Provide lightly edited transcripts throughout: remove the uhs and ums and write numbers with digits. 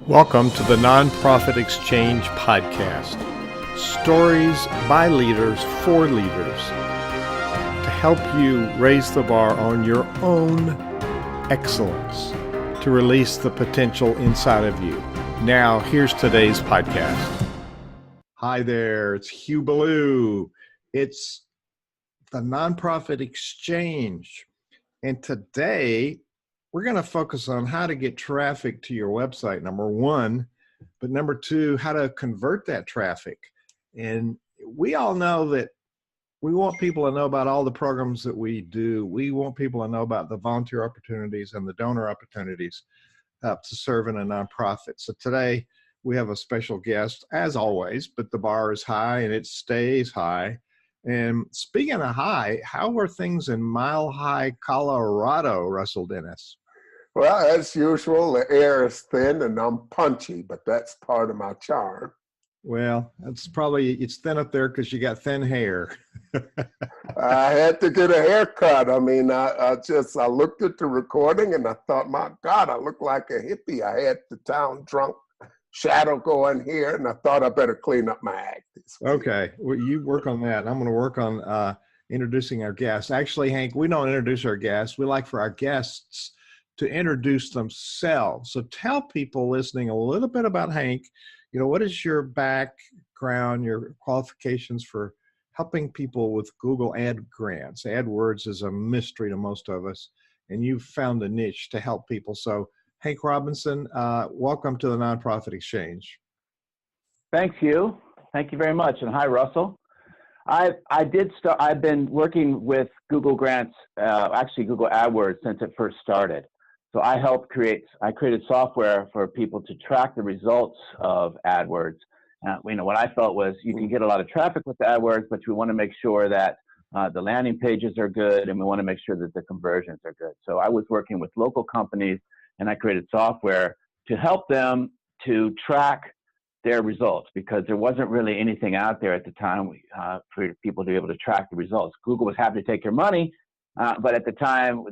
Welcome to the Nonprofit Exchange Podcast. Stories by leaders for leaders to help you raise the bar on your own excellence, to release the potential inside of you. Now, here's today's podcast. Hi there, it's Hugh Ballou. It's the Nonprofit Exchange. And today, we're going to focus on how to get traffic to your website, number one, but number two, how to convert that traffic. And we all know that we want people to know about all the programs that we do. We want people to know about the volunteer opportunities and the donor opportunities to serve in a nonprofit. So today we have a special guest, as always, but the bar is high and it stays high. And speaking of high, how are things in Mile High, Colorado, Russell Dennis? Well, as usual, the air is thin and I'm punchy, but that's part of my charm. Well, it's thin up there because you got thin hair. I had to get a haircut. I mean, I looked at the recording and I thought, my God, I look like a hippie. I had the town drunk shadow going here and I thought I better clean up my act. Okay, well, you work on that. I'm going to work on introducing our guests. Actually, Hank, we don't introduce our guests. We like for our guests to introduce themselves. So tell people listening a little bit about Hank. You know, what is your background, your qualifications for helping people with Google ad grants? AdWords is a mystery to most of us, and you've found a niche to help people. So Hank Robinson, welcome to the Nonprofit Exchange. Thanks, Hugh. Thank you very much. And hi, Russell. I've been working with Google grants, actually Google AdWords since it first started. So I created software for people to track the results of AdWords. What I felt was you can get a lot of traffic with AdWords, but we want to make sure that the landing pages are good and we want to make sure that the conversions are good. So I was working with local companies and I created software to help them to track their results because there wasn't really anything out there at the time for people to be able to track the results. Google was happy to take your money, but at the time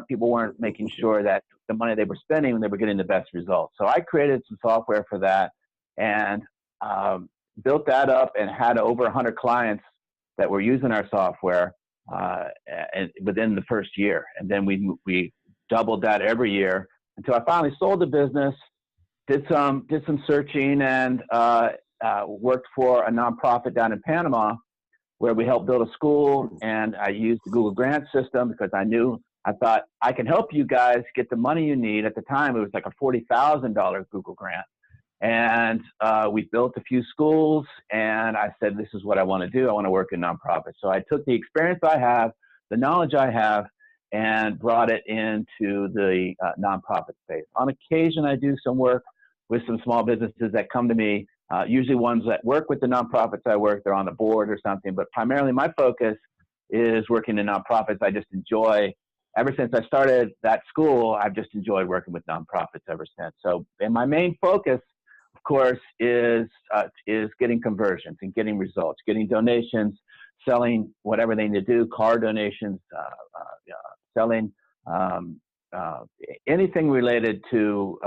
people weren't making sure that the money they were spending, they were getting the best results. So I created some software for that and built that up and had over 100 clients that were using our software and within the first year. And then we doubled that every year until I finally sold the business, did some searching and worked for a nonprofit down in Panama where we helped build a school, and I used the Google grant system because I thought I can help you guys get the money you need. At the time, it was like a $40,000 Google grant. And we built a few schools, and I said, this is what I want to do. I want to work in nonprofits. So I took the experience I have, the knowledge I have, and brought it into the nonprofit space. On occasion, I do some work with some small businesses that come to me, usually ones that work with the nonprofits I work, they're on the board or something, but primarily my focus is working in nonprofits. I just enjoy, ever since I started that school, I've just enjoyed working with nonprofits ever since. So, and my main focus, of course, is getting conversions and getting results, getting donations, selling whatever they need to do, car donations, selling anything related to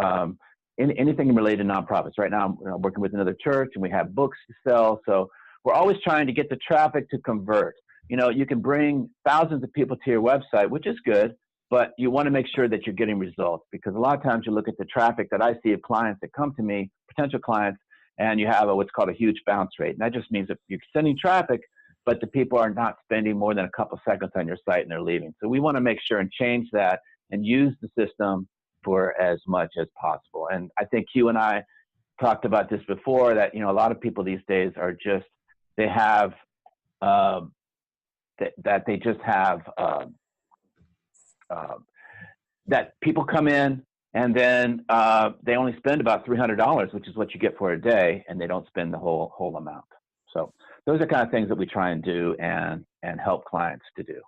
anything related to nonprofits. Right now, I'm working with another church, and we have books to sell. So we're always trying to get the traffic to convert. You know, you can bring thousands of people to your website, which is good, but you want to make sure that you're getting results because a lot of times you look at the traffic that I see of clients that come to me, potential clients, and you have what's called a huge bounce rate. And that just means that you're sending traffic, but the people are not spending more than a couple seconds on your site and they're leaving. So we want to make sure and change that and use the system for as much as possible. And I think Hugh and I talked about this before that, a lot of people these days are just, they have, that people come in and then they only spend about $300, which is what you get for a day, and they don't spend the whole amount. So those are kind of things that we try and do and help clients to do.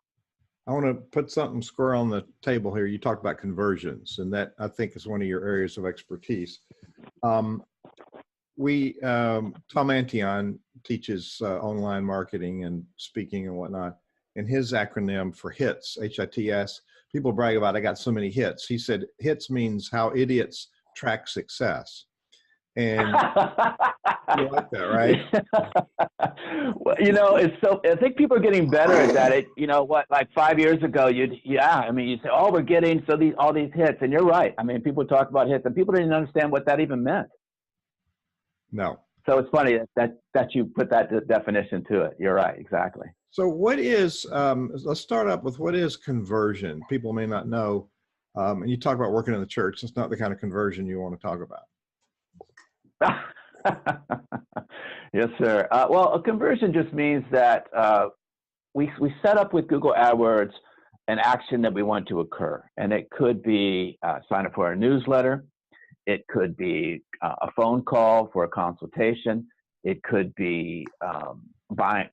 I want to put something square on the table here. You talked about conversions, and that I think is one of your areas of expertise. Tom Antion teaches online marketing and speaking and whatnot, and his acronym for HITS, HITS, people brag about, I got so many hits. He said, HITS means how idiots track success. And you like that, right? Well, it's so, I think people are getting better at that. Like 5 years ago, you'd say, oh, we're getting all these hits. And you're right. I mean, people talk about hits and people didn't understand what that even meant. No. So it's funny that you put that definition to it. You're right. Exactly. So what is, let's start up with what is conversion? People may not know. And you talk about working in the church. It's not the kind of conversion you want to talk about. Yes, sir. Well, a conversion just means that we set up with Google AdWords an action that we want to occur. And it could be sign up for our newsletter. It could be a phone call for a consultation. It could be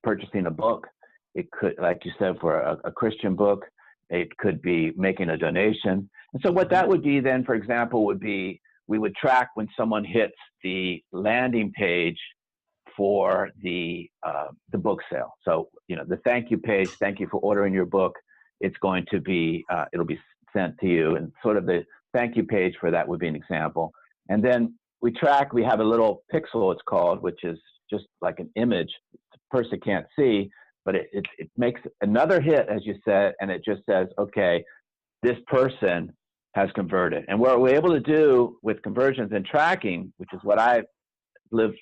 purchasing a book. It could, like you said, for a Christian book. It could be making a donation. And so what that would be then, for example, would be we would track when someone hits the landing page for the book sale. So, the thank you page, thank you for ordering your book. It's going to be, it'll be sent to you, and sort of the thank you page for that would be an example. And then we have a little pixel, it's called, which is just like an image the person can't see, but it makes another hit, as you said, and it just says, okay, this person has converted. And what we're able to do with conversions and tracking, which is what I've lived,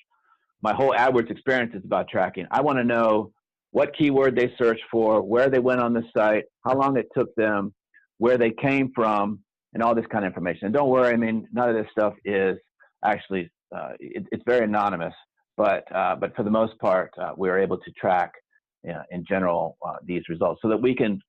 my whole AdWords experience is about tracking. I want to know what keyword they searched for, where they went on the site, how long it took them, where they came from, and all this kind of information. And don't worry, I mean, none of this stuff is actually, it's very anonymous, but for the most part, we're able to track in general these results so that we can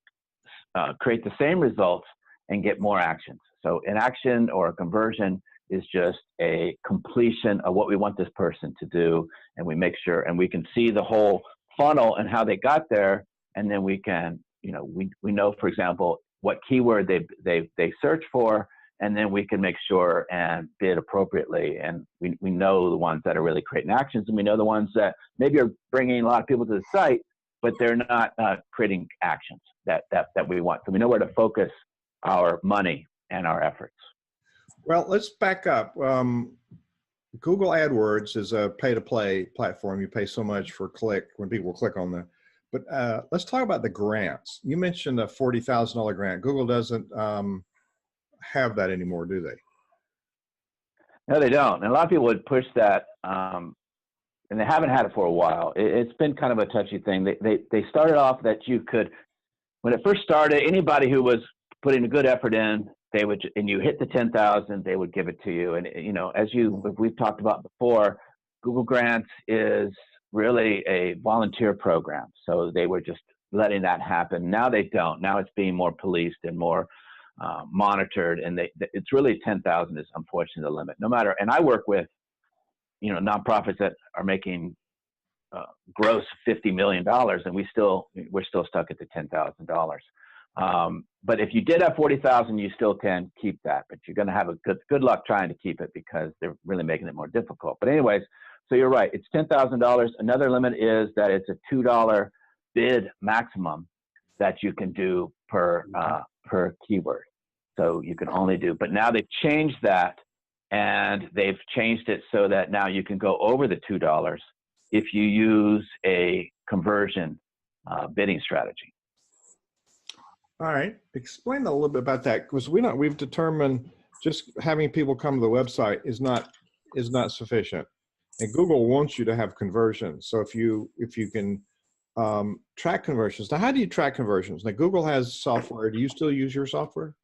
create the same results and get more actions. So an action or a conversion is just a completion of what we want this person to do, and we make sure, and we can see the whole funnel and how they got there, and then we can, we know, for example, what keyword they search for, and then we can make sure and bid appropriately, and we know the ones that are really creating actions, and we know the ones that maybe are bringing a lot of people to the site, but they're not creating actions that we want. So we know where to focus our money and our efforts. Well, let's back up. Google AdWords is a pay-to-play platform. You pay so much for click when people click on the. But let's talk about the grants. You mentioned a $40,000 grant. Google doesn't have that anymore, do they? No, they don't. And a lot of people would push that, and they haven't had it for a while. It's been kind of a touchy thing. They started off that you could, when it first started, anybody who was putting a good effort in, they would, and you hit the 10,000, they would give it to you. And as we've talked about before, Google Grants is really a volunteer program. So they were just letting that happen. Now they don't. Now it's being more policed and more monitored. And it's really 10,000 is unfortunately the limit. No matter, and I work with, nonprofits that are making gross $50 million, and we're still stuck at the $10,000. But if you did have 40,000, you still can keep that, but you're going to have a good luck trying to keep it because they're really making it more difficult. But anyways, so you're right. It's $10,000. Another limit is that it's a $2 bid maximum that you can do per keyword. So you can only do, but now they've changed that, and they've changed it so that now you can go over the $2 if you use a conversion bidding strategy. All right. Explain a little bit about that, because we've determined just having people come to the website is not sufficient. And Google wants you to have conversions. So if you can track conversions. Now, how do you track conversions? Now, Google has software. Do you still use your software?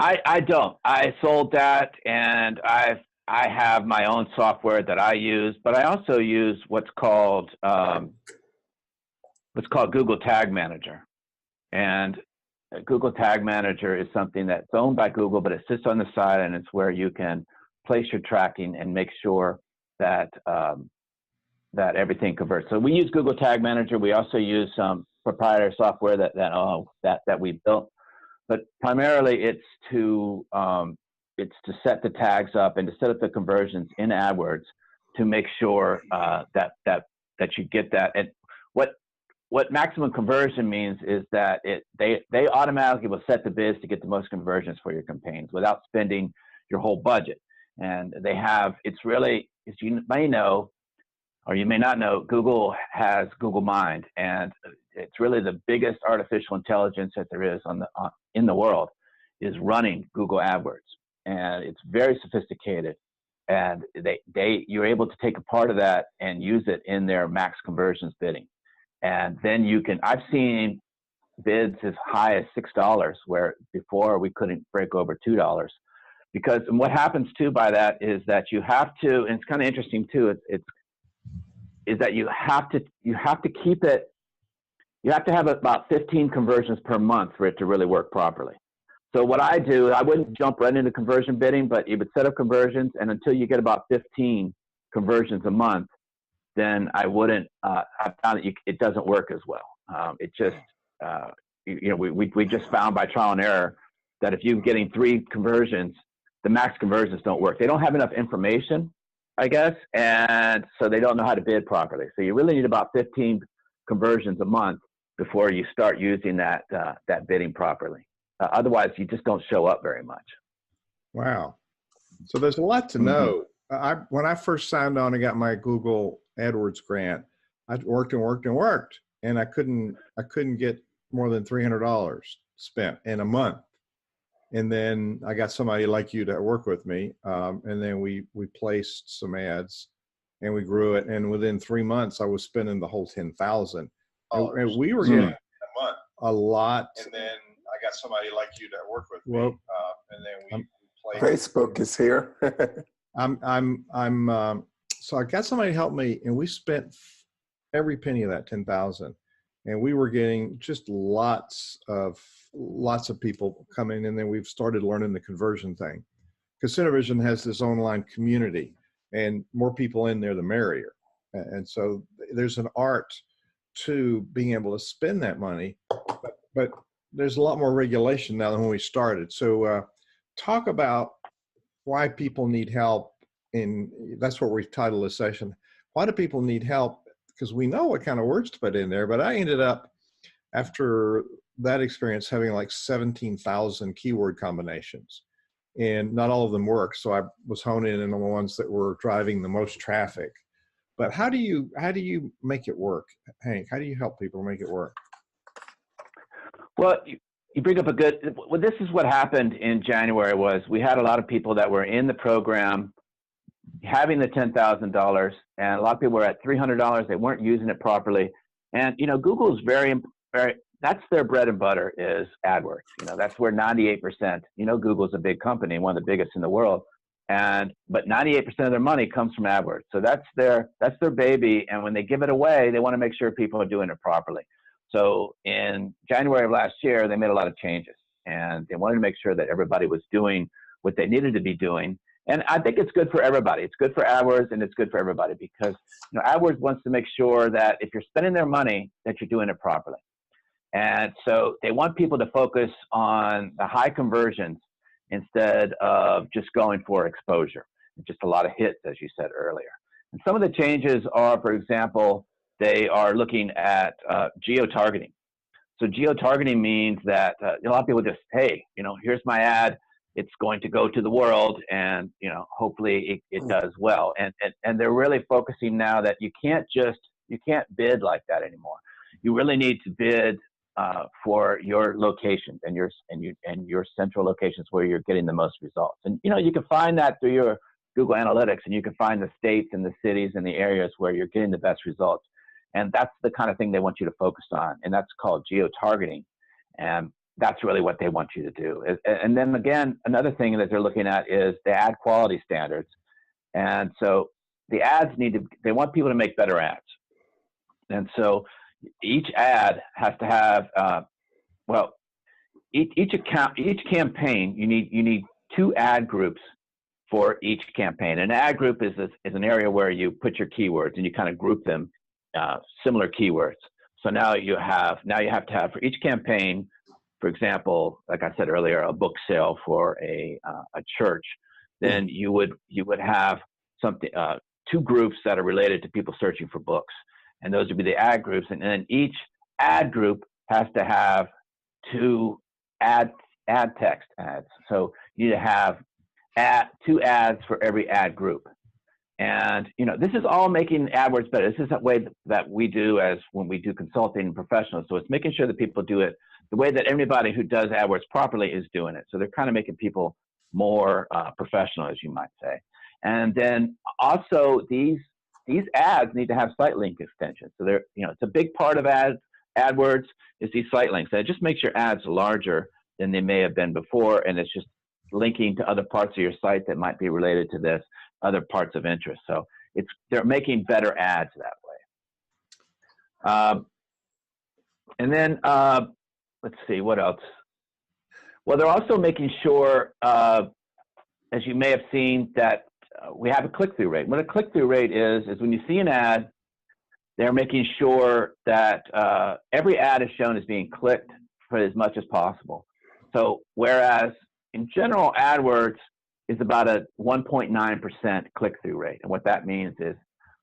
I don't. I sold that, and I have my own software that I use, but I also use what's called Google Tag Manager. And Google Tag Manager is something that's owned by Google, but it sits on the side, and it's where you can place your tracking and make sure that that everything converts. So we use Google Tag Manager. We also use some proprietary software that we built, but primarily it's to set the tags up and to set up the conversions in AdWords to make sure that you get that. And what maximum conversion means is that they automatically will set the bids to get the most conversions for your campaigns without spending your whole budget. And they have, it's really, as you may know, or you may not know, Google has Google Mind, and it's really the biggest artificial intelligence that there is in the world is running Google AdWords. And it's very sophisticated. And you're able to take a part of that and use it in their max conversions bidding. And then I've seen bids as high as $6, where before we couldn't break over $2. Because, and what happens too by that is that you have to, and it's kind of interesting too, is that you have to keep it, you have to have about 15 conversions per month for it to really work properly. So what I do, I wouldn't jump right into conversion bidding, but you would set up conversions, and until you get about 15 conversions a month, then I wouldn't, I found that it doesn't work as well. It just, we just found by trial and error that if you're getting 3 conversions, the max conversions don't work. They don't have enough information, I guess, and so they don't know how to bid properly. So you really need about 15 conversions a month before you start using that bidding properly. Otherwise, you just don't show up very much. Wow. So there's a lot to know. When I first signed on and got my Google AdWords grant, I worked and worked and worked, and I couldn't get more than $300 spent in a month. And then I got somebody like you to work with me, and then we placed some ads, and we grew it. And within 3 months, I was spending the whole $10,000, and we were getting a lot. And then I got somebody like you to work with me, and then we placed. Facebook is here. So I got somebody to help me, and we spent every penny of that 10,000, and we were getting just lots of people coming, and then we've started learning the conversion thing, because Cinevision has this online community, and more people in there, the merrier. And so there's an art to being able to spend that money, but there's a lot more regulation now than when we started. So talk about why people need help. That's what we've titled this session. Why do people need help? Because we know what kind of words to put in there, but I ended up, after that experience, having like 17,000 keyword combinations, and not all of them work. So I was honing in on the ones that were driving the most traffic. But how do you make it work, Hank? How do you help people make it work? Well, you bring up this is what happened in January. Was we had a lot of people that were in the program having the $10,000, and a lot of people were at $300. They weren't using it properly. And, Google's very, that's their bread and butter is AdWords. That's where 98%, Google's a big company, one of the biggest in the world. But 98% of their money comes from AdWords. So that's their baby. And when they give it away, they want to make sure people are doing it properly. So in January of last year, they made a lot of changes, and they wanted to make sure that everybody was doing what they needed to be doing. And I think it's good for everybody. It's good for AdWords, and it's good for everybody, because AdWords wants to make sure that if you're spending their money, that you're doing it properly. And so they want people to focus on the high conversions instead of just going for exposure, just a lot of hits, as you said earlier. And some of the changes are, for example, they are looking at geo-targeting. So geo-targeting means that a lot of people just, hey, here's my ad. It's going to go to the world, and hopefully it does well. And they're really focusing now that you can't bid like that anymore. You really need to bid for your locations and your central locations where you're getting the most results. And you can find that through your Google Analytics, and you can find the states and the cities and the areas where you're getting the best results. And that's the kind of thing they want you to focus on, and that's called geo-targeting. And that's really what they want you to do. And then again, another thing that they're looking at is the ad quality standards. And so the ads they want people to make better ads. And so each ad has to have, each campaign, you need 2 ad groups for each campaign. An ad group is an area where you put your keywords and you kind of group them, similar keywords. So now you have to have for each campaign, for example, like I said earlier, a book sale for a church. Then you would have something 2 groups that are related to people searching for books, and those would be the ad groups. And then each ad group has to have 2 ad text ads. So you need to have 2 ads for every ad group. And, this is all making AdWords better. This is a way that we do as when we do consulting and professionals. So it's making sure that people do it the way that everybody who does AdWords properly is doing it. So they're kind of making people more professional, as you might say. And then also these ads need to have site link extensions. So they're, it's a big part of AdWords is these site links. And it just makes your ads larger than they may have been before. And it's just linking to other parts of your site that might be related to this, other parts of interest. So they're making better ads that way. And then let's see, what else? Well, they're also making sure, as you may have seen, that we have a click-through rate. What a click-through rate is when you see an ad, they're making sure that every ad is shown as being clicked for as much as possible. So whereas in general, AdWords is about a 1.9% click-through rate. And what that means is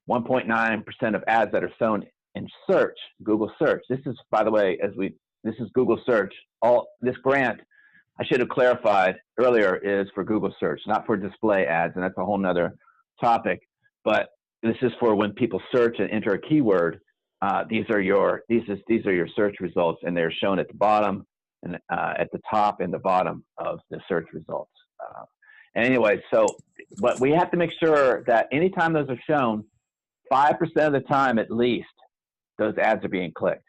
1.9% of ads that are shown in search, Google search. This is, by the way, this is Google search. This grant, I should have clarified earlier, is for Google search, not for display ads. And that's a whole nother topic. But this is for when people search and enter a keyword. These are your search results, and they're shown at the bottom and at the top and the bottom of the search results. Anyway, but we have to make sure that anytime those are shown, 5% of the time at least, those ads are being clicked.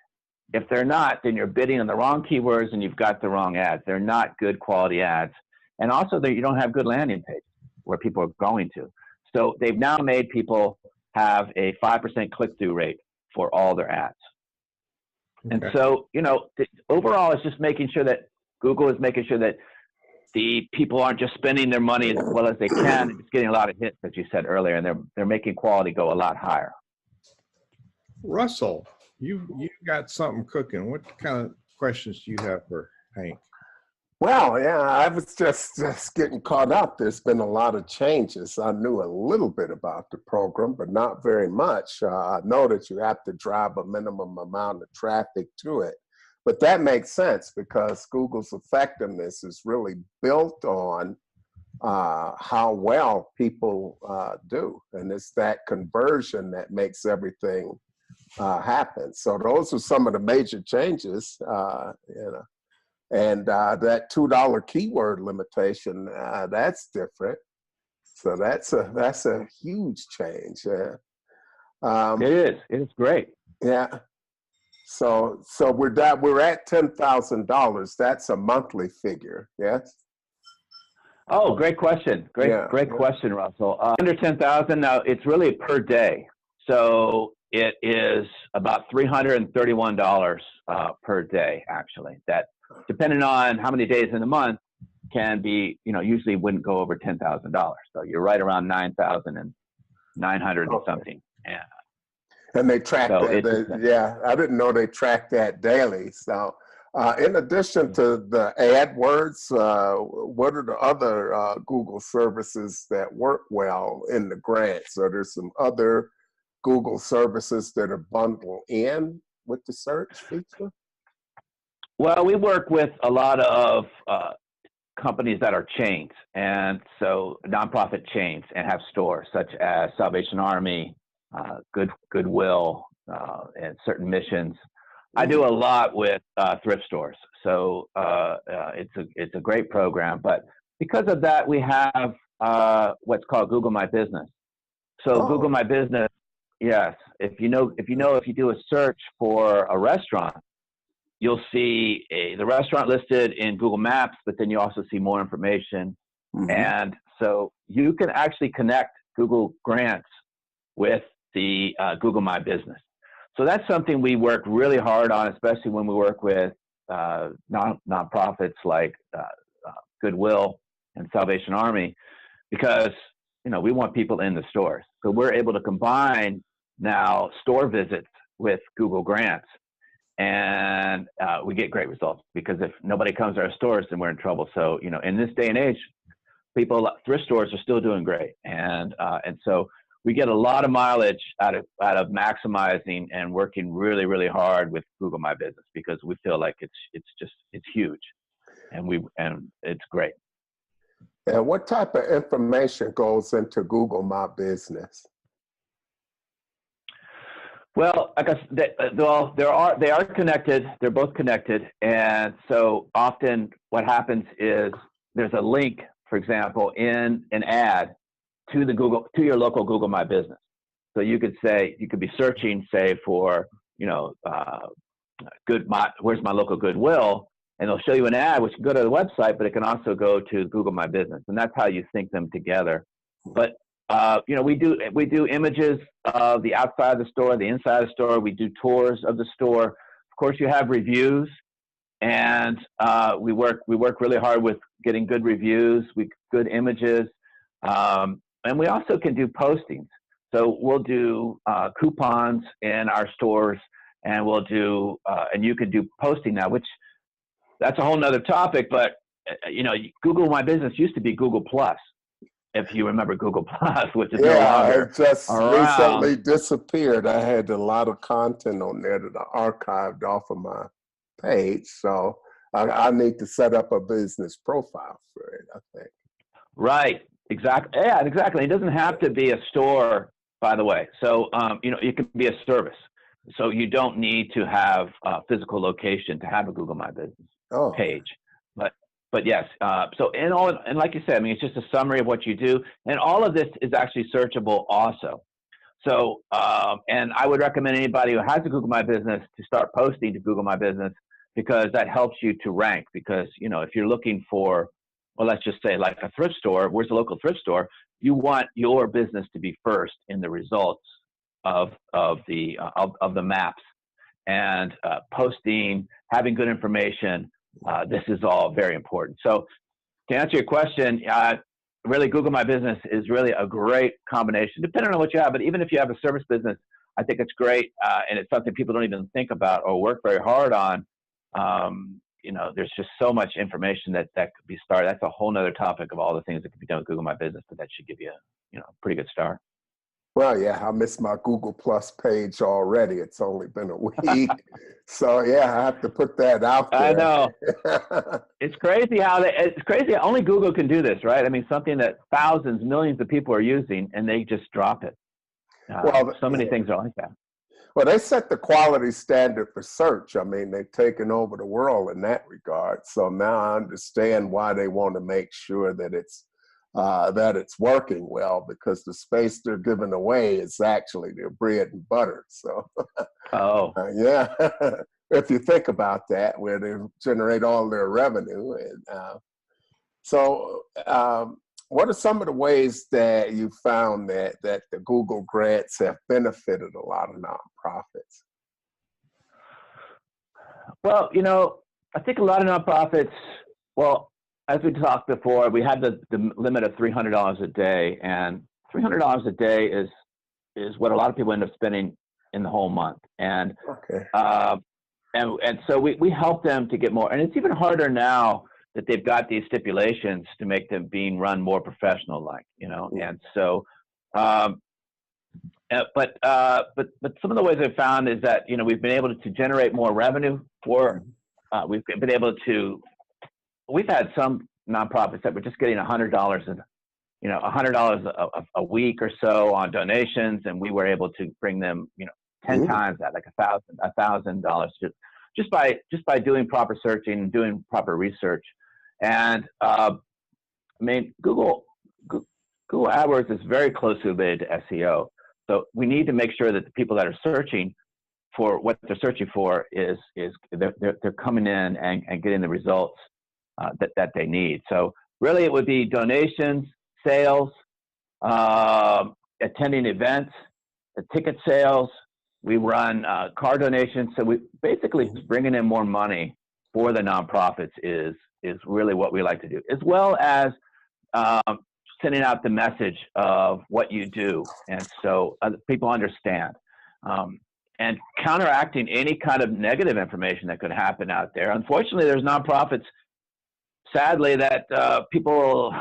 If they're not, then you're bidding on the wrong keywords and you've got the wrong ads. They're not good quality ads. And also you don't have good landing pages where people are going to. So they've now made people have a 5% click-through rate for all their ads. Okay. And so, overall, it's just making sure that Google is making sure that the people aren't just spending their money as well as they can. It's getting a lot of hits, as you said earlier, and they're making quality go a lot higher. Russell, you got something cooking. What kind of questions do you have for Hank? Well, yeah, I was just getting caught up. There's been a lot of changes. I knew a little bit about the program, but not very much. I know that you have to drive a minimum amount of traffic to it. But that makes sense because Google's effectiveness is really built on how well people do. And it's that conversion that makes everything happen. So those are some of the major changes, And that $2 keyword limitation, that's different. So that's a huge change. It is. It is great. Yeah. So we're at $10,000. That's a monthly figure. Yes. Oh, great question. Great question, Russell. Under 10,000 now, it's really per day. So it is about $331 per day, actually. That, depending on how many days in the month, can be, usually wouldn't go over $10,000. So you're right around 9,900 and something. Yeah. And they track that. I didn't know they track that daily. So in addition to the AdWords, what are the other Google services that work well in the grant? So there's some other Google services that are bundled in with the search feature? Well, we work with a lot of companies that are chains, and so nonprofit chains, and have stores such as Salvation Army, Goodwill, and certain missions. I do a lot with thrift stores, so it's a great program. But because of that, we have what's called Google My Business. So Google My Business, yes. If you do a search for a restaurant, you'll see the restaurant listed in Google Maps, but then you also see more information. Mm-hmm. And so you can actually connect Google Grants with the Google My Business. So that's something we work really hard on, especially when we work with nonprofits like Goodwill and Salvation Army, because we want people in the stores. So we're able to combine now store visits with Google Grants. And we get great results, because if nobody comes to our stores, then we're in trouble. So, in this day and age, thrift stores are still doing great. And so we get a lot of mileage out of maximizing and working really, really hard with Google My Business, because we feel like it's huge, and it's great. And what type of information goes into Google My Business? Well, I guess they are connected. They're both connected, and so often what happens is there's a link, for example, in an ad to your local Google My Business. So you could be searching, say, for where's my local Goodwill, and they'll show you an ad which can go to the website, but it can also go to Google My Business, and that's how you sync them together. But we do images of the outside of the store, the inside of the store. We do tours of the store. Of course, you have reviews, and we work really hard with getting good reviews, good images, and we also can do postings. So we'll do coupons in our stores, and we'll do and you can do posting now, which that's a whole nother topic. But Google My Business used to be Google Plus, if you remember Google Plus, which is no longer it just around. recently disappeared. I had a lot of content on there that I archived off of my page, so I need to set up a business profile for it, I think. Right. Exactly. Yeah, exactly. It doesn't have to be a store, by the way. So, it can be a service. So you don't need to have a physical location to have a Google My Business page. But yes, and like you said, I mean, it's just a summary of what you do. And all of this is actually searchable also. So, and I would recommend anybody who has a Google My Business to start posting to Google My Business, because that helps you to rank. Because, if you're looking for, well, let's just say like a thrift store, where's the local thrift store? You want your business to be first in the results of the maps, and posting, having good information. This is all very important. So to answer your question, really Google My Business is really a great combination, depending on what you have. But even if you have a service business, I think it's great, and it's something people don't even think about or work very hard on. There's just so much information that could be started. That's a whole nother topic of all the things that could be done with Google My Business, but that should give you a pretty good start. Well, yeah, I missed my Google Plus page already. It's only been a week. So, yeah, I have to put that out there. I know. It's crazy it's crazy. Only Google can do this, right? I mean, something that thousands, millions of people are using, and they just drop it. So many things are like that. Well, they set the quality standard for search. I mean, they've taken over the world in that regard. So now I understand why they want to make sure that it's working well, because the space they're giving away is actually their bread and butter. So, yeah, if you think about that, where they generate all their revenue. And what are some of the ways that you found that the Google grants have benefited a lot of nonprofits? Well, I think a lot of nonprofits, as we talked before, we had the limit of $300 a day, and $300 a day is what a lot of people end up spending in the whole month. And so we help them to get more. And it's even harder now that they've got these stipulations to make them being run more professional-like, And so, but some of the ways I've found is that we've been able to generate more revenue we've been able to. We've had some nonprofits that were just getting $100 a week or so on donations, and we were able to bring them, 10 times that, like $1,000 just by doing proper searching and doing proper research. And Google AdWords is very closely related to SEO. So we need to make sure that the people that are searching for what they're searching for is they're coming in and getting the results that they need. So really it would be donations, sales, attending events, ticket sales. We run car donations. So we basically bringing in more money for the nonprofits is really what we like to do, as well as sending out the message of what you do. And so people understand. And counteracting any kind of negative information that could happen out there. Unfortunately, there's nonprofits, sadly, that people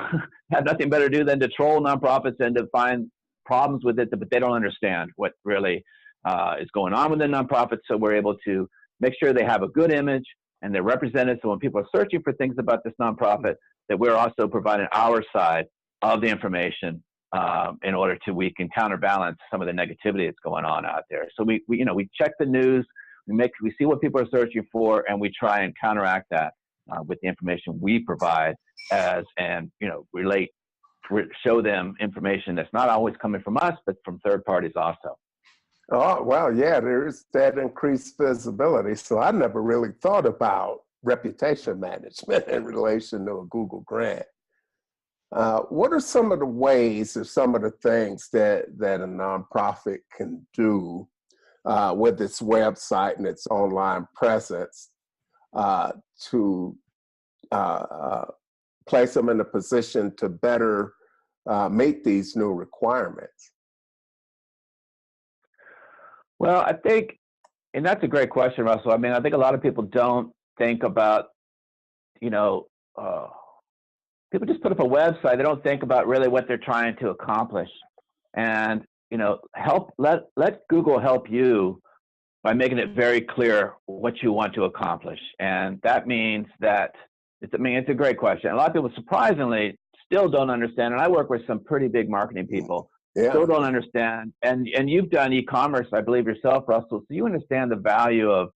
have nothing better to do than to troll nonprofits and to find problems with it, but they don't understand what really is going on with the nonprofits. So we're able to make sure they have a good image and they're represented. So when people are searching for things about this nonprofit, that we're also providing our side of the information in order to we can counterbalance some of the negativity that's going on out there. So we check the news, we see what people are searching for, and we try and counteract that with the information we provide show them information that's not always coming from us, but from third parties also. Oh, well, yeah, there is that increased visibility. So I never really thought about reputation management in relation to a Google grant. What are some of the ways or some of the things that a nonprofit can do with its website and its online presence to place them in a position to better meet these new requirements? Well, I think, and that's a great question, Russell. I mean, I think a lot of people don't think about, people just put up a website. They don't think about really what they're trying to accomplish. And, let Google help you by making it very clear what you want to accomplish. And that means that, it's a great question. A lot of people, surprisingly, still don't understand. And I work with some pretty big marketing people. Yeah. Still don't understand. And you've done e-commerce, I believe, yourself, Russell. So you understand the value of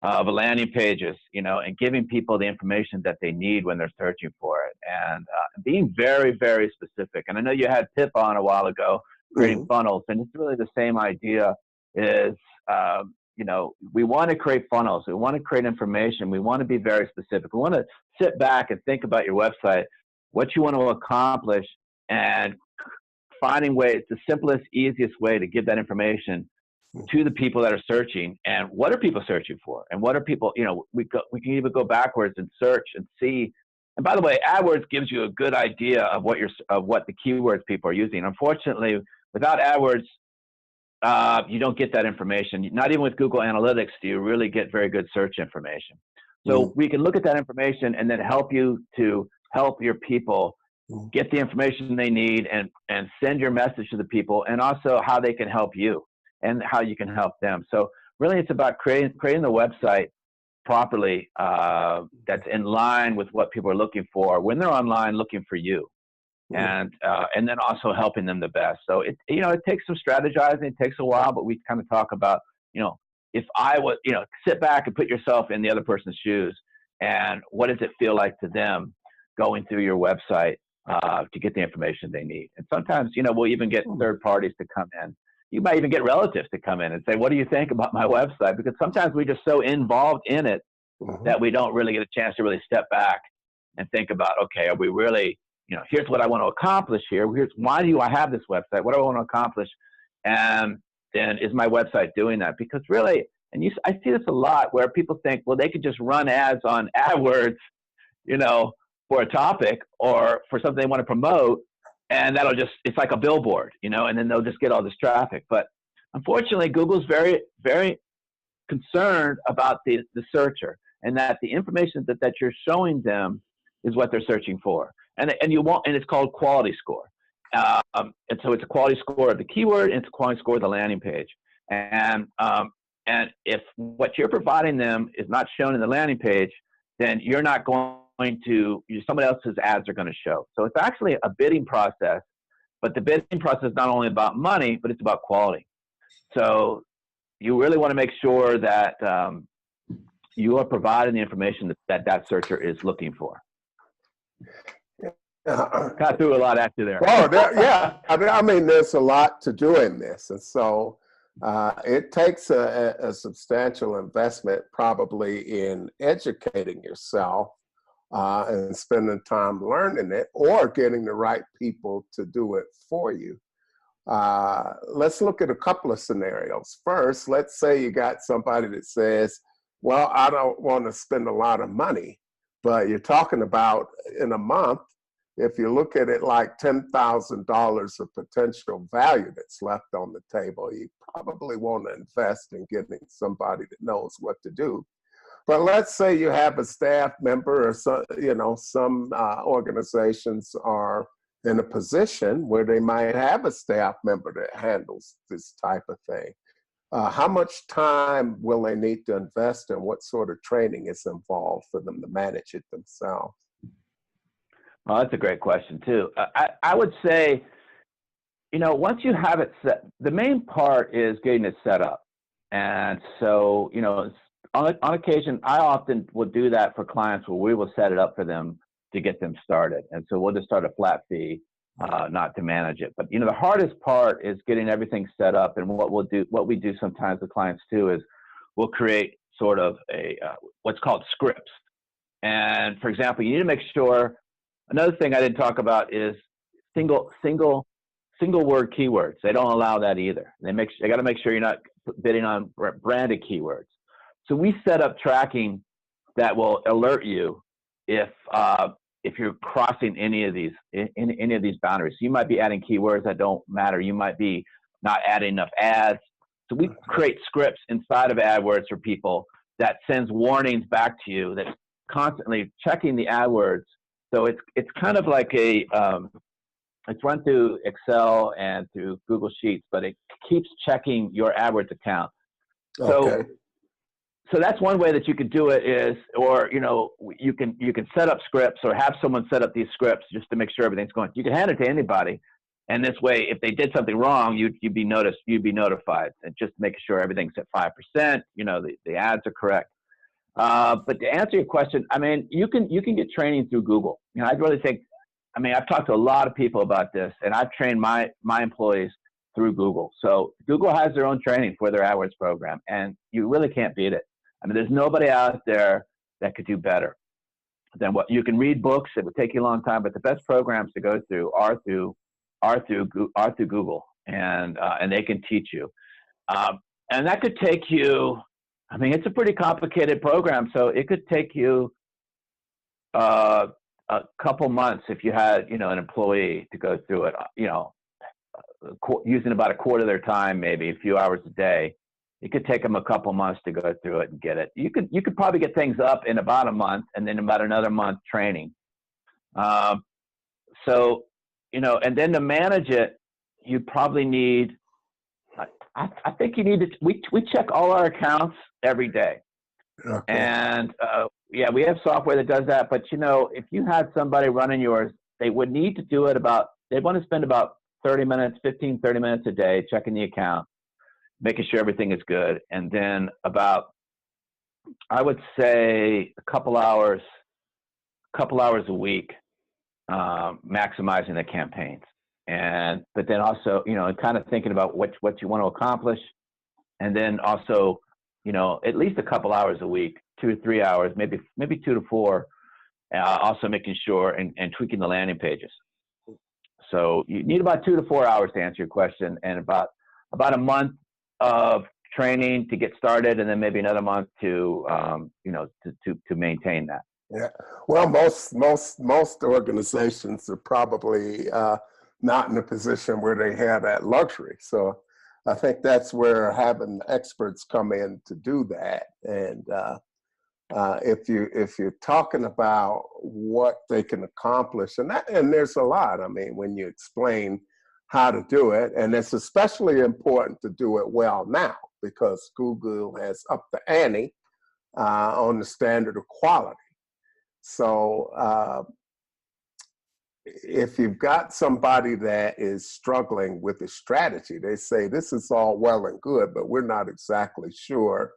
landing pages, and giving people the information that they need when they're searching for it, and being very, very specific. And I know you had Pip on a while ago, creating funnels, and it's really the same idea. Is we want to create funnels. We want to create information. We want to be very specific. We want to sit back and think about your website, what you want to accomplish, and finding ways, the simplest, easiest way to give that information to the people that are searching. And what are people searching for? And what are people, we can even go backwards and search and see. And by the way, AdWords gives you a good idea of what the keywords people are using. Unfortunately, without AdWords, you don't get that information. Not even with Google Analytics do you really get very good search information. So we can look at that information and then help you to help your people get the information they need and send your message to the people, and also how they can help you and how you can help them. So really it's about creating the website properly that's in line with what people are looking for when they're online looking for you. And then also helping them the best. So it takes some strategizing, it takes a while, but we kind of talk about, if I was, sit back and put yourself in the other person's shoes, and what does it feel like to them going through your website to get the information they need. And sometimes, we'll even get third parties to come in. You might even get relatives to come in and say, what do you think about my website? Because sometimes we're just so involved in it that we don't really get a chance to really step back and think about, okay, are we really, here's what I want to accomplish here. Here's why do I have this website? What do I want to accomplish? And then is my website doing that? Because really, I see this a lot where people think, well, they could just run ads on AdWords, for a topic or for something they want to promote, and it's like a billboard, and then they'll just get all this traffic. But unfortunately, Google's very, very concerned about the searcher, and that the information that you're showing them is what they're searching for. And it's called quality score. And so it's a quality score of the keyword, and it's a quality score of the landing page. And if what you're providing them is not shown in the landing page, then you're not going to, somebody else's ads are going to show. So it's actually a bidding process, but the bidding process is not only about money, but it's about quality. So you really want to make sure that you are providing the information that searcher is looking for. Got through a lot at you there. Well, yeah. I mean, there's a lot to do in this. And so it takes a substantial investment probably in educating yourself and spending time learning it, or getting the right people to do it for you. Let's look at a couple of scenarios. First, let's say you got somebody that says, well, I don't want to spend a lot of money, but you're talking about in a month, if you look at it like $10,000 of potential value that's left on the table, you probably want to invest in getting somebody that knows what to do. But let's say you have a staff member, or some organizations are in a position where they might have a staff member that handles this type of thing. How much time will they need to invest, and what sort of training is involved for them to manage it themselves? Well, that's a great question too. I would say, once you have it set, the main part is getting it set up. And so, on occasion, I often will do that for clients where we will set it up for them to get them started. And so we'll just start a flat fee, not to manage it. But, the hardest part is getting everything set up. And what we do sometimes with clients too, is we'll create sort of what's called scripts. And for example, you need to make sure, another thing I didn't talk about is single word keywords. They don't allow that either. They got to make sure you're not bidding on branded keywords. So we set up tracking that will alert you if you're crossing any of these boundaries. So you might be adding keywords that don't matter. You might be not adding enough ads. So we create scripts inside of AdWords for people that sends warnings back to you, that's constantly checking the AdWords. So it's kind of like it's run through Excel and through Google Sheets, but it keeps checking your AdWords account. Okay. So that's one way that you could do it is, or you can set up scripts or have someone set up these scripts just to make sure everything's going. You can hand it to anybody, and this way, if they did something wrong, you'd be notified, and just making sure everything's at 5%. The ads are correct. But to answer your question, I mean, you can get training through Google. I really think. I mean, I've talked to a lot of people about this, and I've trained my employees through Google. So Google has their own training for their AdWords program, and you really can't beat it. I mean, there's nobody out there that could do better than what you can read books. It would take you a long time, but the best programs to go through are through Google, and they can teach you. And that could take you. I mean, it's a pretty complicated program, so it could take you a couple months if you had, an employee to go through it, using about a quarter of their time, maybe a few hours a day. It could take them a couple months to go through it and get it. You could probably get things up in about a month, and then about another month training. So, and then to manage it, you probably need, I think you need to, we check all our accounts every day. Okay. And yeah, we have software that does that. But if you had somebody running yours, they would need to do it they'd want to spend about 30 minutes a day checking the account, making sure everything is good. And then about, I would say, a couple hours a week, maximizing the campaigns. But then also, kind of thinking about what you want to accomplish. And then also, at least a couple hours a week, 2 to 3 hours, maybe 2 to 4, also making sure and tweaking the landing pages. So you need about 2 to 4 hours to answer your question, and about a month of training to get started, and then maybe another month to maintain that. Yeah. Well, most organizations are probably not in a position where they have that luxury. So I think that's where having experts come in to do that. And if you're talking about what they can accomplish, and there's a lot. I mean, when you explain how to do it, and it's especially important to do it well now, because Google has upped the ante on the standard of quality. So if you've got somebody that is struggling with a strategy, they say, this is all well and good, but we're not exactly sure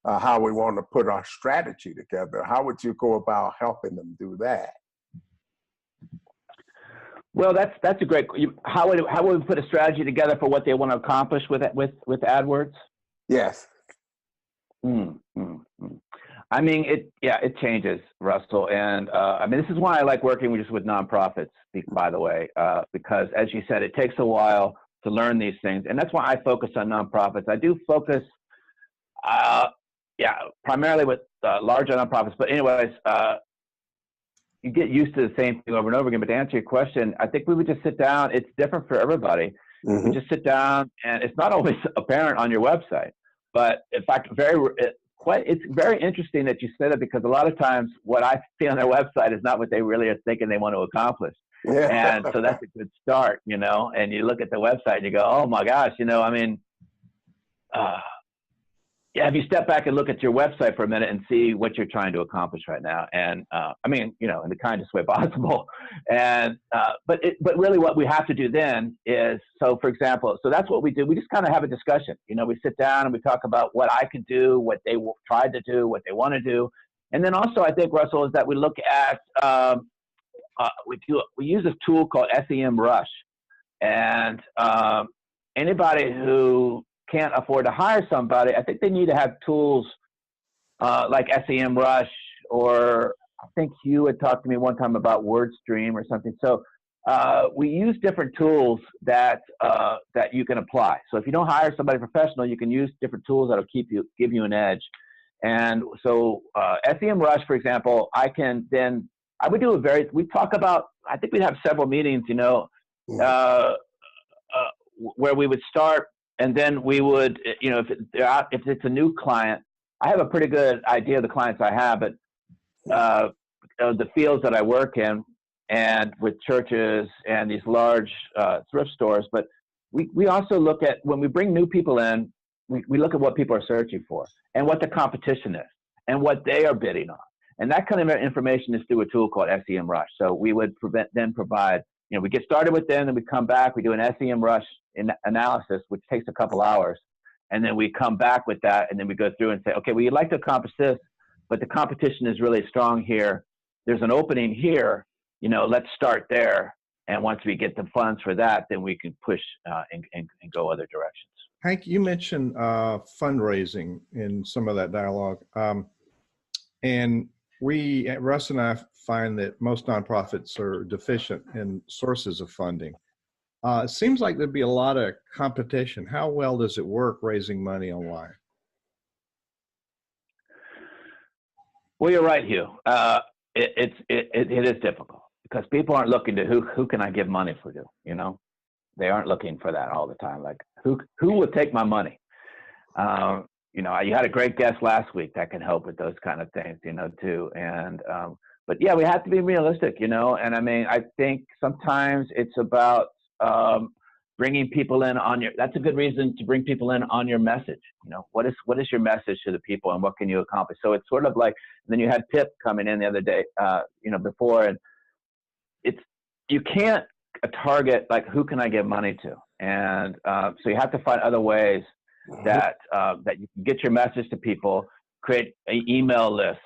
how we want to put our strategy together. How would you go about helping them do that? Well, that's a great. How would we put a strategy together for what they want to accomplish with AdWords? Yes. I mean, it changes, Russell, and I mean, this is why I like working with nonprofits, by the way, because as you said, it takes a while to learn these things, and that's why I focus on nonprofits. I do focus, primarily with larger nonprofits, but anyways, you get used to the same thing over and over again. But to answer your question, I think we would just sit down. It's different for everybody. We just sit down, and it's not always apparent on your website, but in fact, it's very interesting that you said it, because a lot of times what I see on their website is not what they really are thinking they want to accomplish. Yeah. And so that's a good start, and you look at the website and you go, oh my gosh, I mean, yeah, if you step back and look at your website for a minute and see what you're trying to accomplish right now, and I mean, you know, in the kindest way possible, and but really, what we have to do then is, so for example, so that's what we do. We just kind of have a discussion. You know, we sit down and we talk about what I could do, what they tried to do, what they want to do, and then also I think, Russell, is that we look at we use this tool called SEM Rush, and anybody who can't afford to hire somebody, I think they need to have tools like SEM Rush, or I think you had talked to me one time about WordStream or something. So we use different tools that that you can apply. So if you don't hire somebody professional, you can use different tools that'll give you an edge. And so SEM Rush, for example, I would do we talk about, I think we'd have several meetings, you know, where we would start. And then we would, you know, if it's a new client, I have a pretty good idea of the clients I have, but the fields that I work in, and with churches and these large thrift stores. But we also look at, when we bring new people in, we look at what people are searching for and what the competition is and what they are bidding on. And that kind of information is through a tool called SEM Rush. So we would provide, you know, we get started with them, then we come back, we do an SEM Rush analysis, which takes a couple hours. And then we come back with that, and then we go through and say, okay, well, you'd like to accomplish this, but the competition is really strong here. There's an opening here, you know, let's start there. And once we get the funds for that, then we can push and go other directions. Hank, you mentioned fundraising in some of that dialogue. And Russ and I find that most nonprofits are deficient in sources of funding. It seems like there'd be a lot of competition. How well does it work raising money online? Well, you're right, Hugh. It is difficult because people aren't looking to who can I give money for, you know? They aren't looking for that all the time. Like who would take my money? You know, you had a great guest last week that can help with those kind of things, you know, too. And but yeah, we have to be realistic, you know. And I mean, I think sometimes it's about bringing people in on your. That's a good reason to bring people in on your message. You know, what is your message to the people, and what can you accomplish? So it's sort of like. And then you had Pip coming in the other day, you know, before, and you can't target like who can I give money to, and so you have to find other ways that you can get your message to people, create an email list,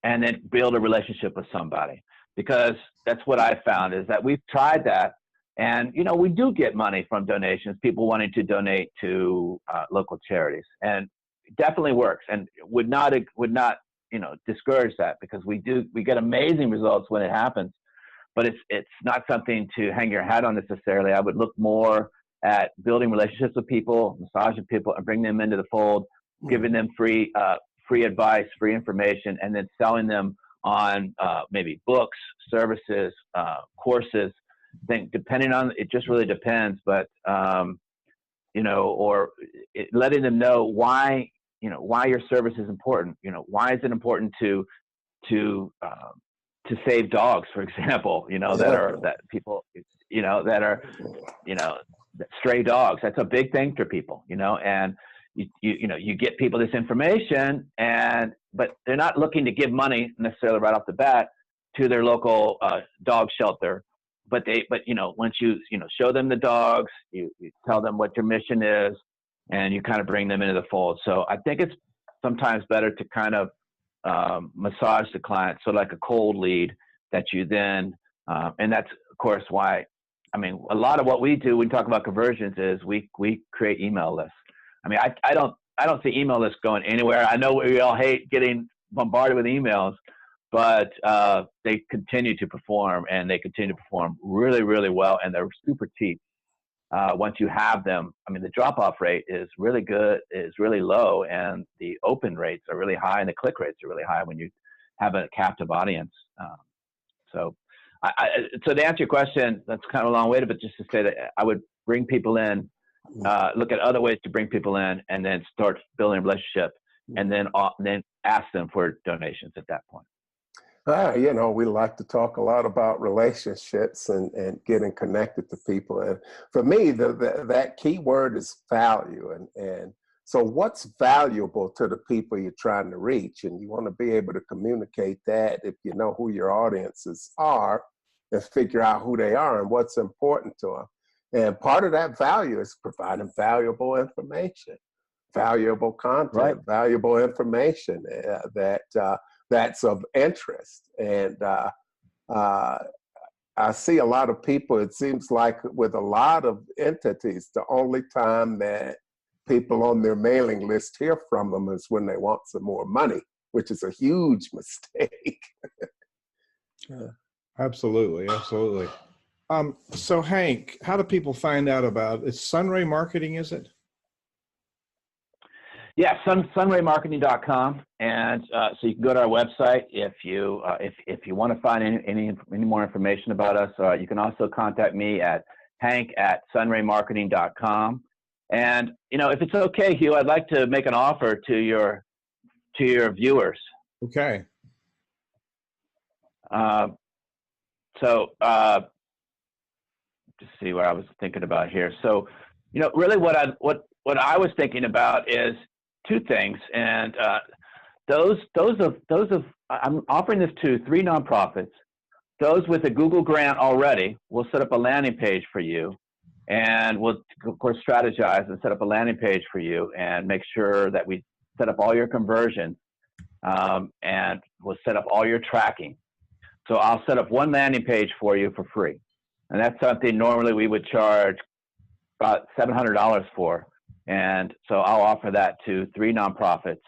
and then build a relationship with somebody. Because that's what I found is that we've tried that, and you know, we do get money from donations, people wanting to donate to local charities, and it definitely works, and would not you know, discourage that, because we get amazing results when it happens. But it's not something to hang your hat on necessarily. I would look more at building relationships with people, massaging people, and bring them into the fold, giving them free advice, free information, and then selling them on maybe books, services, courses. I think depending on, it just really depends. But you know, or letting them know why, you know, why your service is important. You know, why is it important to save dogs, for example, you know, that people, you know, that are, you know, stray dogs. That's a big thing for people, you know, and you know, you get people this information, but they're not looking to give money necessarily right off the bat to their local dog shelter. But you know, once you know, show them the dogs, you tell them what your mission is, and you kind of bring them into the fold. So I think it's sometimes better to kind of massage the client, so like a cold lead that you then, and that's of course why, I mean, a lot of what we do when we talk about conversions is we create email lists. I mean, I don't see email lists going anywhere. I know we all hate getting bombarded with emails, but they continue to perform, and they continue to perform really, really well, and they're super cheap. Once you have them, I mean, the drop-off rate is really good, is really low, and the open rates are really high, and the click rates are really high when you have a captive audience. So to answer your question, that's kind of a long way, but just to say that I would bring people in, look at other ways to bring people in, and then start building a relationship, and then ask them for donations at that point. You know, we like to talk a lot about relationships and getting connected to people. And for me, that key word is value. And So what's valuable to the people you're trying to reach? And you want to be able to communicate that if you know who your audiences are and figure out who they are and what's important to them. And part of that value is providing valuable information, valuable content, Right. valuable information that's of interest. And I see a lot of people, it seems like with a lot of entities, the only time that people on their mailing list hear from them is when they want some more money, which is a huge mistake. Absolutely, absolutely. So Hank, how do people find out about it's Sunray Marketing, is it? Yeah, sunraymarketing.com, and so you can go to our website if you want to find any more information about us. You can also contact me at hank@sunraymarketing.com. And if it's okay, Hugh, I'd like to make an offer to your viewers. Okay. Just see what I was thinking about here. So, really what I was thinking about is two things, and I'm offering this to 3 nonprofits. Those with a Google grant already, we'll set up a landing page for you, and we'll of course strategize and set up a landing page for you, and make sure that we set up all your conversions, and we'll set up all your tracking. So I'll set up one landing page for you for free, and that's something normally we would charge about $700 for. And so I'll offer that to 3 nonprofits.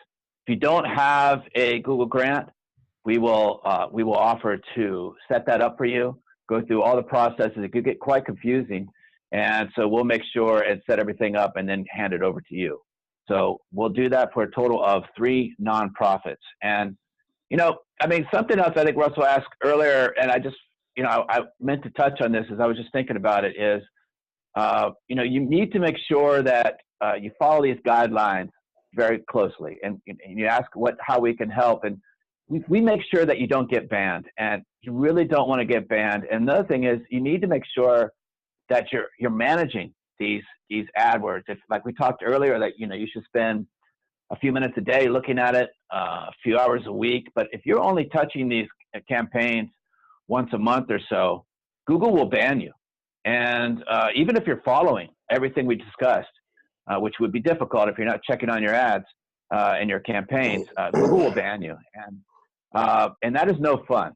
If you don't have a Google grant, we will offer to set that up for you, go through all the processes. It could get quite confusing. And so we'll make sure and set everything up and then hand it over to you. So we'll do that for a total of 3 nonprofits. And, something else I think Russell asked earlier, and I just, I meant to touch on this as I was just thinking about it, is, you need to make sure that you follow these guidelines very closely, and you ask how we can help, and we make sure that you don't get banned, and you really don't want to get banned. And the other thing is, you need to make sure that you're managing these AdWords. If, like we talked earlier, that you should spend a few minutes a day looking at it, a few hours a week. But if you're only touching these campaigns once a month or so, Google will ban you. And even if you're following everything we discussed, which would be difficult if you're not checking on your ads and your campaigns, Google will ban you. And that is no fun.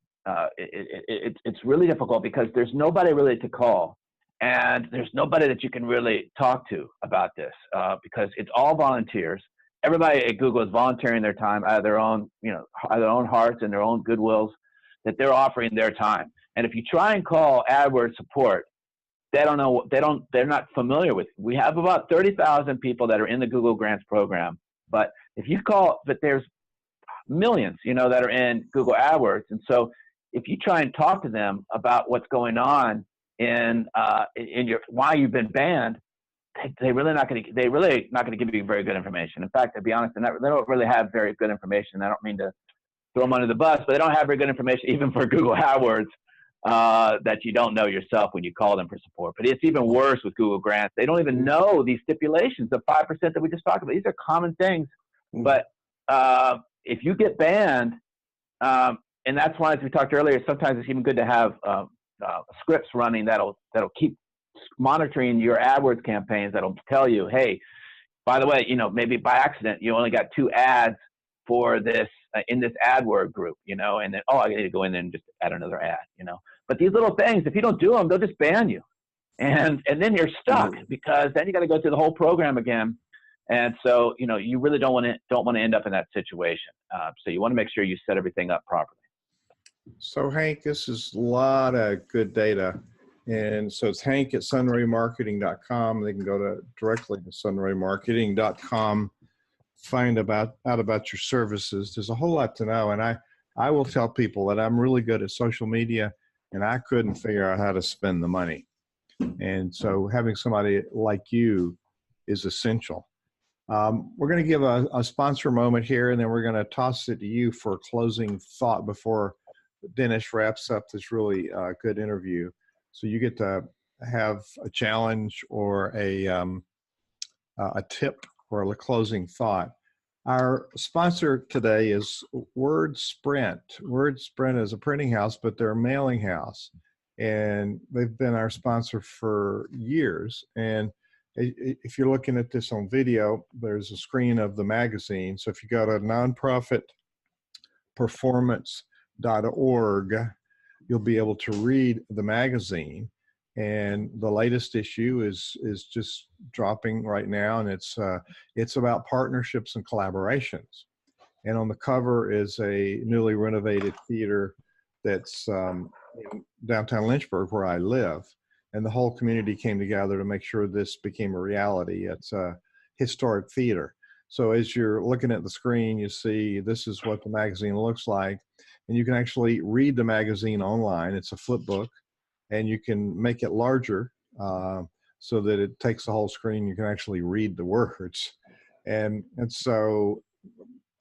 It's really difficult because there's nobody really to call, and there's nobody that you can really talk to about this because it's all volunteers. Everybody at Google is volunteering their time out of their own, out of their own hearts and their own goodwills, that they're offering their time. And if you try and call AdWords support, they don't know. They're not familiar with it. We have about 30,000 people that are in the Google Grants program. But if you call, but there's millions, that are in Google AdWords. And so if you try and talk to them about what's going on in why you've been banned, they're really not going to give you very good information. In fact, to be honest, they don't really have very good information. I don't mean to throw them under the bus, but they don't have very good information even for Google AdWords. That you don't know yourself when you call them for support. But it's even worse with Google Grants. They don't even know these stipulations of 5% that we just talked about. These are common things. But if you get banned, and that's why, as we talked earlier, sometimes it's even good to have scripts running that'll keep monitoring your AdWords campaigns, that'll tell you, hey, by the way, maybe by accident, you only got 2 ads for this in this AdWord group, and then, I need to go in there and just add another ad, But these little things, if you don't do them, they'll just ban you. And then you're stuck because then you got to go through the whole program again. And so, you really don't want to end up in that situation. So you want to make sure you set everything up properly. So Hank, this is a lot of good data. And so it's hank@sunraymarketing.com. They can go directly to sunraymarketing.com, find out about your services. There's a whole lot to know. And I will tell people that I'm really good at social media, and I couldn't figure out how to spend the money. And so having somebody like you is essential. We're going to give a sponsor moment here, and then we're going to toss it to you for a closing thought before Dennis wraps up this really good interview. So you get to have a challenge or a tip for a closing thought. Our sponsor today is WordSprint. WordSprint is a printing house, but they're a mailing house. And they've been our sponsor for years. And if you're looking at this on video, there's a screen of the magazine. So if you go to nonprofitperformance.org, you'll be able to read the magazine. And the latest issue is just dropping right now, and it's about partnerships and collaborations. And on the cover is a newly renovated theater that's in downtown Lynchburg, where I live. And the whole community came together to make sure this became a reality. It's a historic theater. So as you're looking at the screen, you see this is what the magazine looks like. And you can actually read the magazine online. It's a flip book. And you can make it larger so that it takes the whole screen. You can actually read the words. And so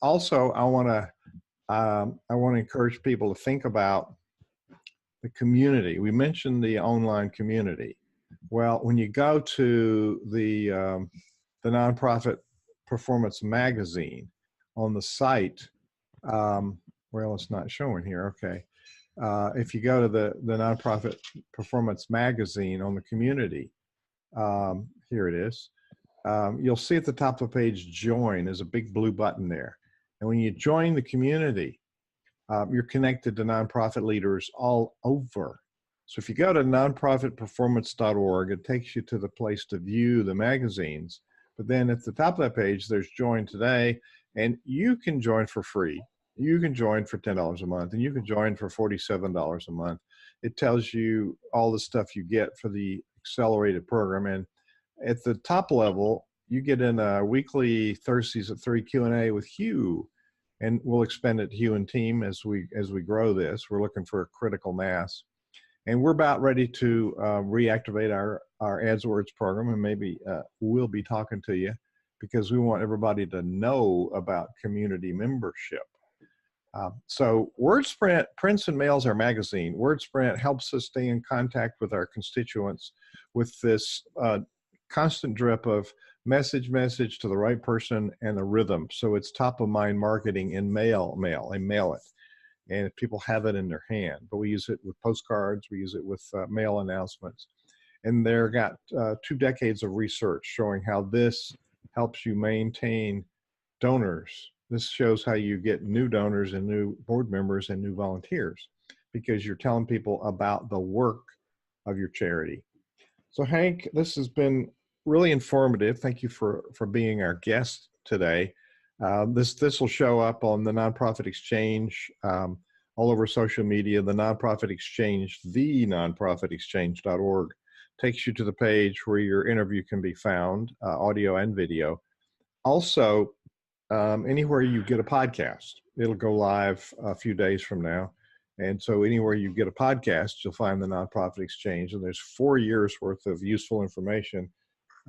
also I want to encourage people to think about the community. We mentioned the online community. Well, when you go to the Nonprofit Performance Magazine on the site, well, it's not showing here. Okay. If you go to the Nonprofit Performance Magazine on the community, here it is, you'll see at the top of the page, join. There's a big blue button there. And when you join the community, you're connected to nonprofit leaders all over. So if you go to nonprofitperformance.org, it takes you to the place to view the magazines. But then at the top of that page, there's join today, and you can join for free. You can join for $10 a month, and you can join for $47 a month. It tells you all the stuff you get for the accelerated program. And at the top level, you get in a weekly Thursdays at 3 Q&A with Hugh, and we'll expand it to Hugh and team as we grow this. We're looking for a critical mass. And we're about ready to reactivate our AdWords program, and maybe we'll be talking to you because we want everybody to know about community membership. So WordSprint prints and mails our magazine. WordSprint helps us stay in contact with our constituents with this constant drip of message to the right person and a rhythm. So it's top of mind marketing in mail. They mail it, and people have it in their hand. But we use it with postcards. We use it with mail announcements. And they're got 2 decades of research showing how this helps you maintain donors. This shows how you get new donors and new board members and new volunteers, because you're telling people about the work of your charity. So Hank, this has been really informative. Thank you for being our guest today. This will show up on the Nonprofit Exchange, all over social media. The Nonprofit Exchange, the nonprofitexchange.org, takes you to the page where your interview can be found, audio and video. Also, anywhere you get a podcast, it'll go live a few days from now. And so anywhere you get a podcast, you'll find the Nonprofit Exchange, and there's 4 years worth of useful information.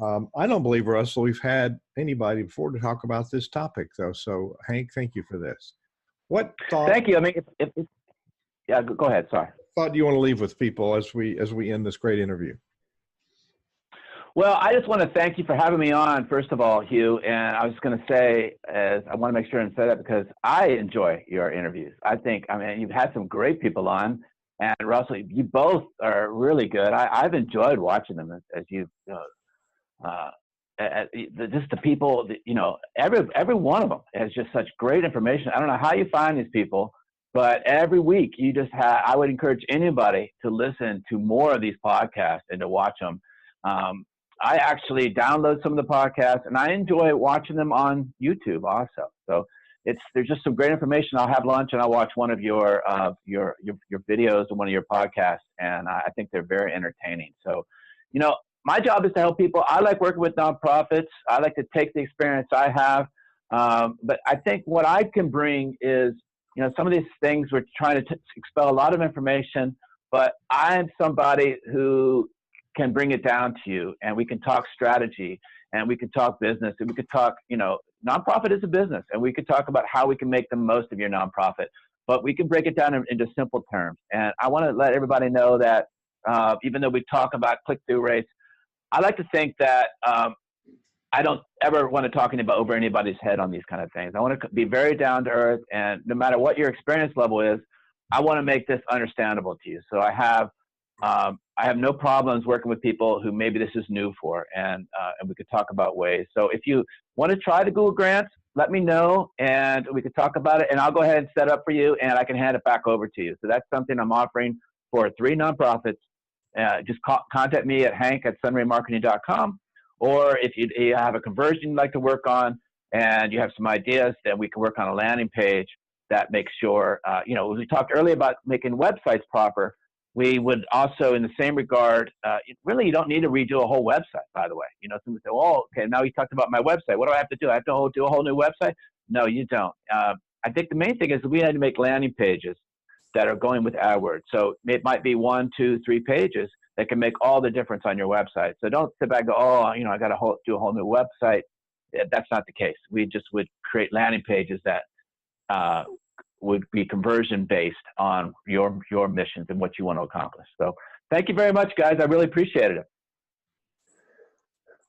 I don't believe, Russell, we've had anybody before to talk about this topic, though. So Hank, thank you for this. What thought? Thank you. I mean, yeah, go ahead. Sorry. Thought do you want to leave with people as we end this great interview? Well, I just want to thank you for having me on, first of all, Hugh. And I was going to say, I want to make sure and say that because I enjoy your interviews. I mean, you've had some great people on, and Russell, you both are really good. I've enjoyed watching them as you've, just the people, every one of them has just such great information. I don't know how you find these people, but every week you just have, I would encourage anybody to listen to more of these podcasts and to watch them. I actually download some of the podcasts, and I enjoy watching them on YouTube also. So there's just some great information. I'll have lunch and I'll watch one of your videos and one of your podcasts, and I think they're very entertaining. So, my job is to help people. I like working with nonprofits. I like to take the experience I have, but I think what I can bring is, some of these things we're trying to expel a lot of information, but I'm somebody who can bring it down to you, and we can talk strategy, and we can talk business, and we could talk, nonprofit is a business, and we could talk about how we can make the most of your nonprofit, but we can break it down into simple terms. And I want to let everybody know that even though we talk about click-through rates, I like to think that I don't ever want to talk over anybody's head on these kind of things. I want to be very down to earth, and no matter what your experience level is, I want to make this understandable to you. So I have no problems working with people who maybe this is new for, and we could talk about ways. So if you want to try the Google Grants, let me know, and we could talk about it, and I'll go ahead and set up for you, and I can hand it back over to you. So that's something I'm offering for 3 nonprofits. Just contact me at hank@sunraymarketing.com. Or if you have a conversion you'd like to work on and you have some ideas, then we can work on a landing page that makes sure, we talked earlier about making websites proper. We would also, in the same regard, really you don't need to redo a whole website, by the way. Someone say, oh, okay, now you talked about my website. What do I have to do? I have to do a whole new website? No, you don't. I think the main thing is we had to make landing pages that are going with AdWords. So it might be 1, 2, 3 pages that can make all the difference on your website. So don't sit back and go, I got to do a whole new website. That's not the case. We just would create landing pages that would be conversion based on your missions and what you want to accomplish. So thank you very much, guys. I really appreciated it.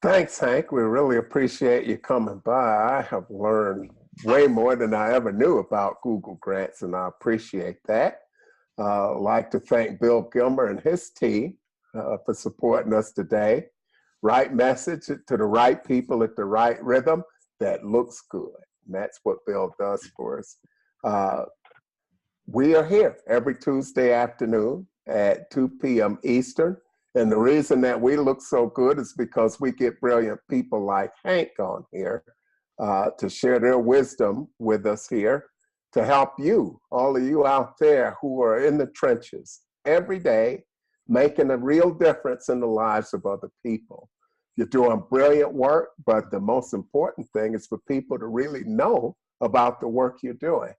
Thanks, Hank. We really appreciate you coming by. I have learned way more than I ever knew about Google Grants, and I appreciate that. I'd like to thank Bill Gilmer and his team for supporting us today. Right message to the right people at the right rhythm that looks good. And that's what Bill does for us. We are here every Tuesday afternoon at 2 p.m. Eastern. And the reason that we look so good is because we get brilliant people like Hank on here to share their wisdom with us here to help you, all of you out there who are in the trenches every day, making a real difference in the lives of other people. You're doing brilliant work, but the most important thing is for people to really know about the work you're doing.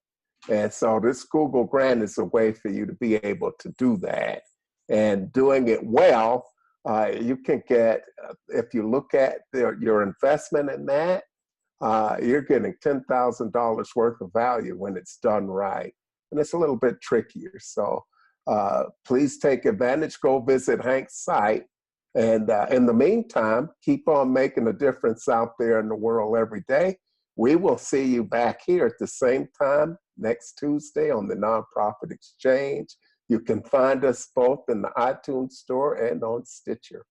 And so this Google Grant is a way for you to be able to do that. And doing it well, you can get, if you look at your investment in that, you're getting $10,000 worth of value when it's done right. And it's a little bit trickier. So please take advantage, go visit Hank's site. And in the meantime, keep on making a difference out there in the world every day. We will see you back here at the same time next Tuesday on the Nonprofit Exchange. You can find us both in the iTunes store and on Stitcher.